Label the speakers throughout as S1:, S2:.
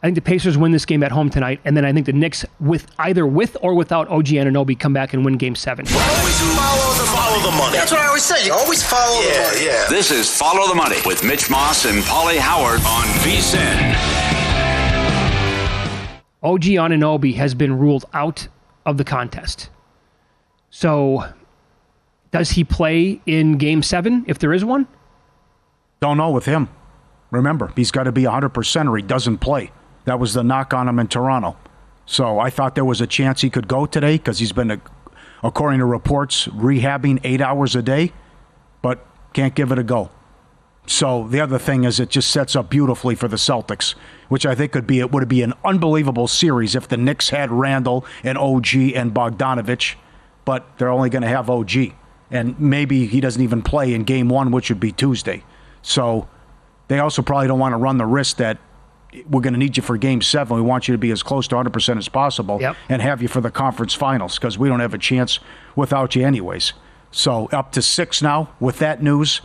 S1: I think the Pacers win this game at home tonight, and then I think the Knicks, either with or without OG Anunoby, come back and win Game 7.
S2: Always follow the money. That's what I always say. You always follow the money. Yeah.
S3: This is Follow the Money with Mitch Moss and Paulie Howard on VSiN.
S1: OG Anunoby has been ruled out of the contest. So, does he play in Game 7 if there is one?
S4: Don't know with him. Remember, he's got to be 100% or he doesn't play. That was the knock on him in Toronto. So I thought there was a chance he could go today because he's been, according to reports, rehabbing 8 hours a day, but can't give it a go. So the other thing is it just sets up beautifully for the Celtics, which I think would be an unbelievable series if the Knicks had Randall and OG and Bogdanovich, but they're only going to have OG. And maybe he doesn't even play in Game 1, which would be Tuesday. So they also probably don't want to run the risk that we're going to need you for Game 7. We want you to be as close to 100% as possible and have you for the conference finals because we don't have a chance without you anyways. So up to 6 now with that news.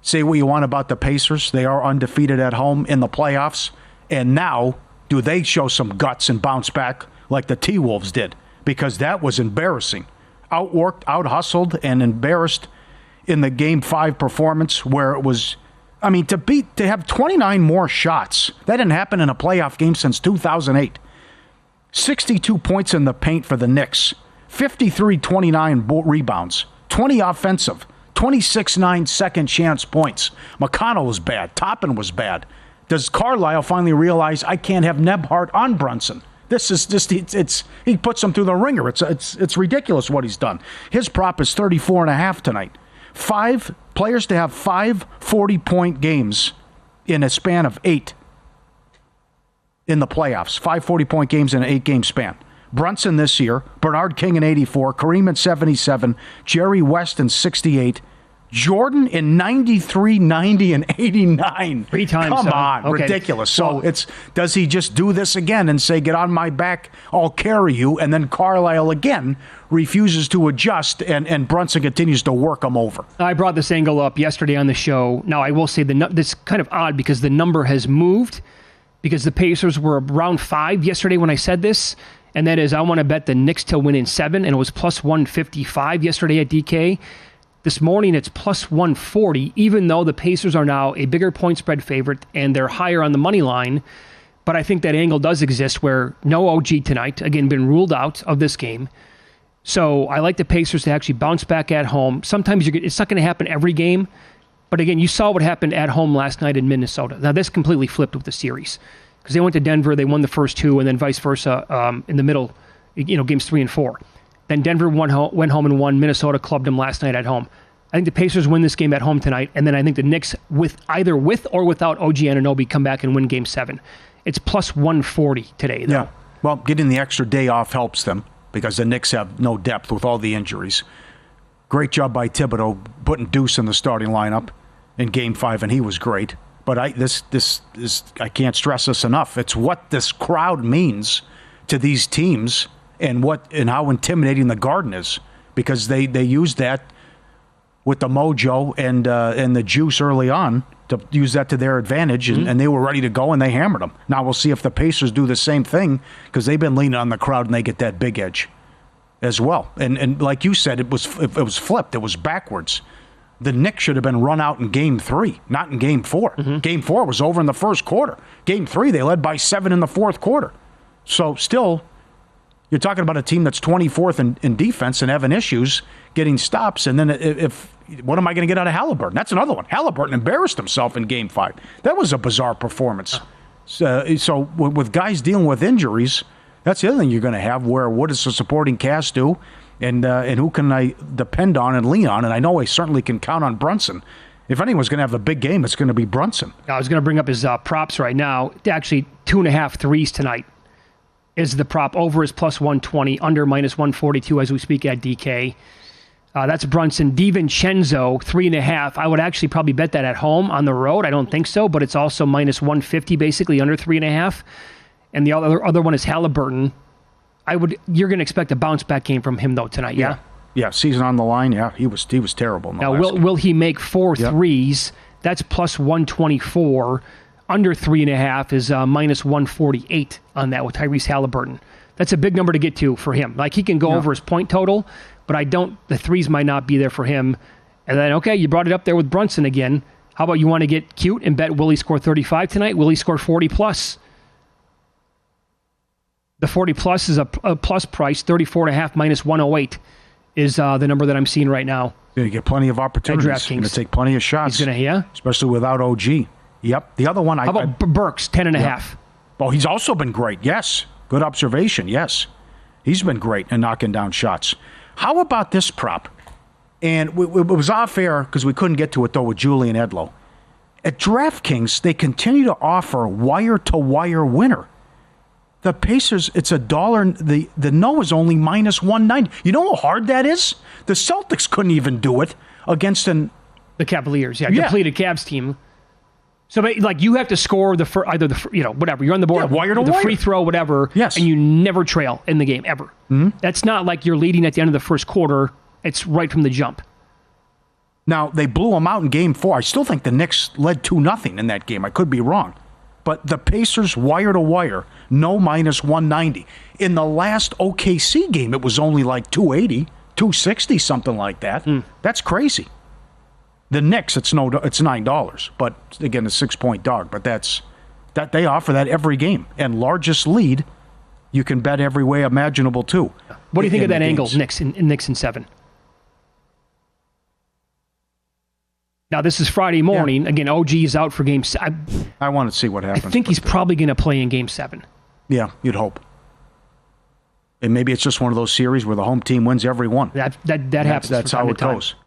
S4: Say what you want about the Pacers. They are undefeated at home in the playoffs. And now, do they show some guts and bounce back like the T-Wolves did? Because that was embarrassing. Outworked, out-hustled, and embarrassed in the Game 5 performance where it was... I mean, to have 29 more shots, that didn't happen in a playoff game since 2008. 62 points in the paint for the Knicks, 53-29 rebounds, 20 offensive, 26-9 second chance points. McConnell was bad. Toppin was bad. Does Carlisle finally realize I can't have Nebhart on Brunson? This is just, he puts him through the ringer. It's ridiculous what he's done. His prop is 34.5 tonight. 5 players to have 5 40-point games in a span of 8 in the playoffs. 5 40-point games in an 8-game span. Brunson this year, Bernard King in 84, Kareem in 77, Jerry West in 68, Jordan in 93, 90, and 89.
S1: 3 times.
S4: Come on, okay. Ridiculous. So does he just do this again and say, get on my back, I'll carry you, and then Carlisle again refuses to adjust, and Brunson continues to work him over?
S1: I brought this angle up yesterday on the show. Now, I will say this is kind of odd because the number has moved because the Pacers were around 5 yesterday when I said this, and that is I want to bet the Knicks to win in 7, and it was plus 155 yesterday at DK. This morning, it's plus 140, even though the Pacers are now a bigger point spread favorite and they're higher on the money line. But I think that angle does exist where no OG tonight, again, been ruled out of this game. So I like the Pacers to actually bounce back at home. Sometimes it's not going to happen every game. But again, you saw what happened at home last night in Minnesota. Now, this completely flipped with the series because they went to Denver, they won the first 2, and then vice versa in the middle, games 3 and 4. Then Denver went home and won. Minnesota clubbed them last night at home. I think the Pacers win this game at home tonight, and then I think the Knicks, either with or without OG Anunoby, come back and win Game 7. It's plus 140 today, though.
S4: Yeah, well, getting the extra day off helps them because the Knicks have no depth with all the injuries. Great job by Thibodeau putting Deuce in the starting lineup in Game 5, and he was great. But I can't stress this enough. It's what this crowd means to these teams and how intimidating the Garden is because they use that with the mojo and the juice early on to use that to their advantage, and they were ready to go and they hammered them. Now we'll see if the Pacers do the same thing because they've been leaning on the crowd and they get that big edge as well. And like you said, it was flipped. It was backwards. The Knicks should have been run out in Game 3, not in Game 4. Game 4 was over in the first quarter. Game 3, they led by 7 in the fourth quarter. So still, you're talking about a team that's 24th in defense and having issues getting stops. And then what am I going to get out of Halliburton? That's another one. Halliburton embarrassed himself in Game 5. That was a bizarre performance. So with guys dealing with injuries, that's the other thing you're going to have where what does the supporting cast do? And who can I depend on and lean on? And I know I certainly can count on Brunson. If anyone's going to have a big game, it's going to be Brunson.
S1: I was going to bring up his props right now. Actually, 2.5 threes tonight is the prop. Over is plus 120, under minus 142 as we speak at DK. That's Brunson. DiVincenzo, 3.5. I would actually probably bet that at home. On the road, I don't think so, but it's also minus 150, basically under 3.5. And the other one is Halliburton. You're going to expect a bounce back game from him though tonight, yeah?
S4: Yeah, season on the line. Yeah, he was terrible in the
S1: last game. Will he make 4 threes? That's plus 124. under 3.5 is minus 148 on that with Tyrese Halliburton. That's a big number to get to for him. Like, he can go over his point total, but the threes might not be there for him. And then, okay, you brought it up there with Brunson again. How about you want to get cute and bet will he score 35 tonight? Will he score 40 plus? The 40 plus is a plus price. 34.5 minus 108 is the number that I'm seeing right now.
S4: Going to get plenty of opportunities. He's going to take plenty of shots.
S1: He's going to,
S4: especially without OG. Yep. The other one,
S1: how about Burks, 10.5? Yeah.
S4: Oh, he's also been great. Yes. Good observation. Yes. He's been great in knocking down shots. How about this prop? And it was off air because we couldn't get to it, though, with Julian Edlow. At DraftKings, they continue to offer wire-to-wire winner. The Pacers, it's $1. The no is only minus 190. You know how hard that is? The Celtics couldn't even do it against the
S1: Cavaliers. Yeah, depleted Cavs team. So, like, you have to score whatever. You're on the board,
S4: wire to
S1: the
S4: wire.
S1: free throw, whatever,
S4: yes,
S1: and you never trail in the game, ever.
S4: Mm-hmm.
S1: That's not like you're leading at the end of the first quarter. It's right from the jump.
S4: Now, they blew them out in Game 4. I still think the Knicks led 2-0 in that game. I could be wrong. But the Pacers, wire-to-wire, no minus 190. In the last OKC game, it was only like 280, 260, something like that. That's crazy. The Knicks, it's $9. But, again, a 6-point dog. But that they offer that every game. And largest lead, you can bet every way imaginable, too.
S1: What do you think of that angle, Knicks in 7? Now, this is Friday morning. Yeah. Again, OG is out for Game 7.
S4: I want to see what happens.
S1: I think he's probably going to play in Game 7.
S4: Yeah, you'd hope. And maybe it's just one of those series where the home team wins every one.
S1: That happens.
S4: That's how it goes.